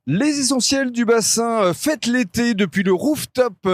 Les essentiels du bassin fêtent l'été depuis le rooftop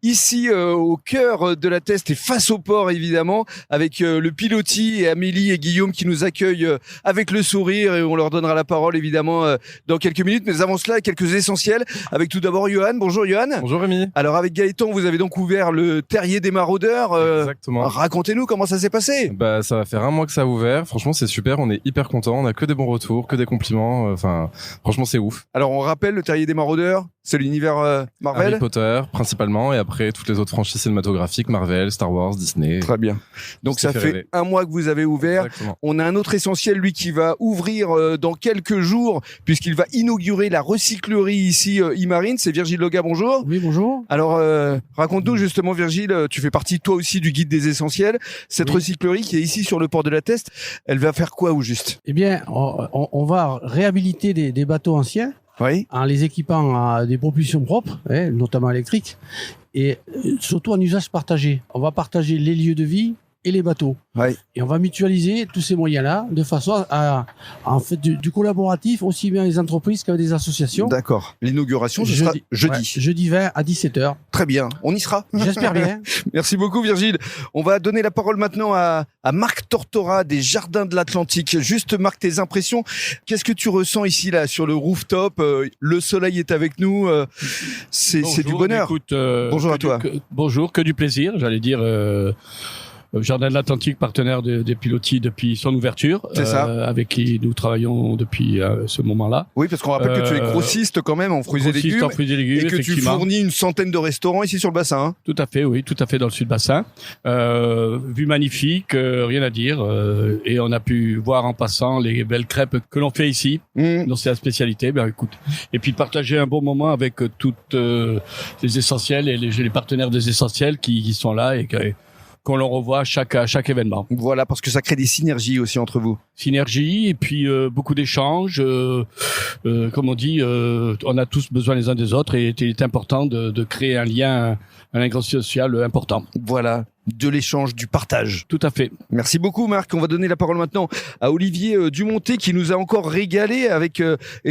ici au cœur de la Teste et face au port évidemment avec le pilotis et Amélie et Guillaume qui nous accueillent avec le sourire et on leur donnera la parole évidemment dans quelques minutes. Mais avant cela, quelques essentiels avec tout d'abord Johan. Bonjour Johan. Bonjour Rémi. Alors avec Gaëtan, vous avez donc ouvert le terrier des maraudeurs. Exactement. Racontez-nous comment ça s'est passé. Ça va faire un mois que ça a ouvert. Franchement, c'est super. On est hyper contents. On a que des bons retours, que des compliments. Enfin, franchement, c'est ouf. Alors on rappelle le terrier des maraudeurs, c'est l'univers Marvel. Harry Potter principalement et après toutes les autres franchises cinématographiques, Marvel, Star Wars, Disney. Très bien. Donc ça fait un mois que vous avez ouvert. Exactement. On a un autre essentiel, lui, qui va ouvrir dans quelques jours puisqu'il va inaugurer la recyclerie ici Imarine. C'est Virgile Loga, bonjour. Oui, bonjour. Alors raconte-nous justement Virgile, tu fais partie toi aussi du guide des essentiels. Cette recyclerie qui est ici sur le port de la Teste, elle va faire quoi au juste? Eh bien, on va réhabiliter des bateaux anciens. Oui. En les équipant à des propulsions propres, notamment électriques, et surtout en usage partagé. On va partager les lieux de vie et les bateaux. Oui. Et on va mutualiser tous ces moyens-là de façon à en fait du collaboratif aussi bien les entreprises qu'avec des associations. D'accord. L'inauguration, ce sera jeudi. Ouais, jeudi 20 à 17h. Très bien. On y sera. J'espère bien. Merci beaucoup Virgile. On va donner la parole maintenant à Marc Tortora des Jardins de l'Atlantique. Juste Marc, tes impressions. Qu'est-ce que tu ressens ici là sur le rooftop? Le soleil est avec nous. C'est du bonheur. Écoute, bonjour à toi. Bonjour, que du plaisir. J'allais dire. Jardin de l'Atlantique, partenaire des pilotis depuis son ouverture, c'est ça. Avec qui nous travaillons depuis ce moment-là. Oui, parce qu'on rappelle que tu es grossiste quand même en fruits et légumes, et que tu fournis une centaine de restaurants ici sur le bassin. Hein. Tout à fait, oui, tout à fait dans le sud bassin. Vue magnifique, rien à dire, et on a pu voir en passant les belles crêpes que l'on fait ici. Donc c'est la spécialité. Ben écoute, et puis de partager un bon moment avec toutes les essentiels et les partenaires des essentiels qui sont là et qu'on le revoit à chaque événement. Voilà, parce que ça crée des synergies aussi entre vous. Synergie et puis beaucoup d'échanges. Comme on dit, on a tous besoin les uns des autres et il est important de créer un lien social important. Voilà, de l'échange, du partage. Tout à fait. Merci beaucoup Marc. On va donner la parole maintenant à Olivier Dumonté qui nous a encore régalé avec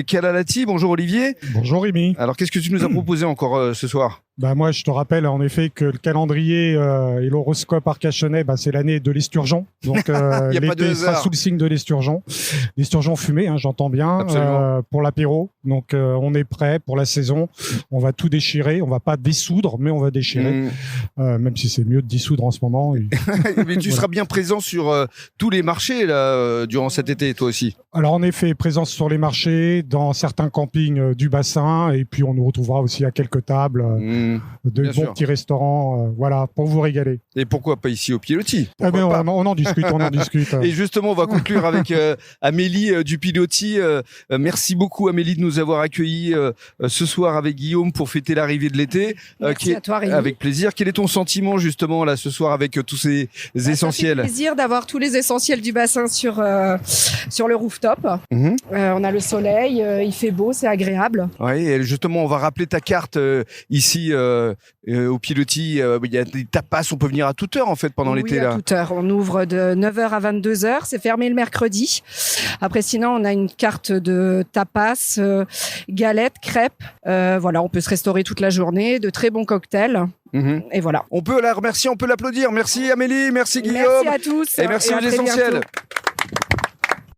Kalalati. Bonjour Olivier. Bonjour Rémi. Alors qu'est-ce que tu nous as proposé encore ce soir? Moi, je te rappelle en effet que le calendrier et l'horoscope arcachonnais, c'est l'année de l'esturgeon. Donc l'été sera sous le signe de l'esturgeon. L'esturgeon fumé, j'entends bien, pour l'apéro. Donc on est prêt pour la saison. On va tout déchirer. On va pas dissoudre, mais on va déchirer. Même si c'est mieux de dissoudre en ce moment. Mais tu seras bien présent sur tous les marchés là durant cet été, toi aussi. Alors en effet, présence sur les marchés, dans certains campings du bassin, et puis on nous retrouvera aussi à quelques tables. De bons petits restaurants, voilà, pour vous régaler. Et pourquoi pas ici au Pilotis? On en discute, on en discute. Et justement, on va conclure avec Amélie du Pilotis. Merci beaucoup Amélie de nous avoir accueillis ce soir avec Guillaume pour fêter l'arrivée de l'été. Merci à toi Rémi. Avec plaisir. Quel est ton sentiment justement là ce soir avec tous ces essentiels? Ça fait plaisir d'avoir tous les essentiels du bassin sur le rooftop. On a le soleil, il fait beau, c'est agréable. Oui, et justement, on va rappeler ta carte ici au Pilotis. Il y a des tapas, on peut venir à toute heure en fait pendant l'été là. À toute heure. On ouvre de 9h à 22h, c'est fermé le mercredi. Après sinon, on a une carte de tapas, galettes, crêpes. Voilà, on peut se restaurer toute la journée, de très bons cocktails. Et voilà. On peut la remercier, on peut l'applaudir. Merci Amélie, merci Guillaume. Merci à tous. Et merci aux essentiels.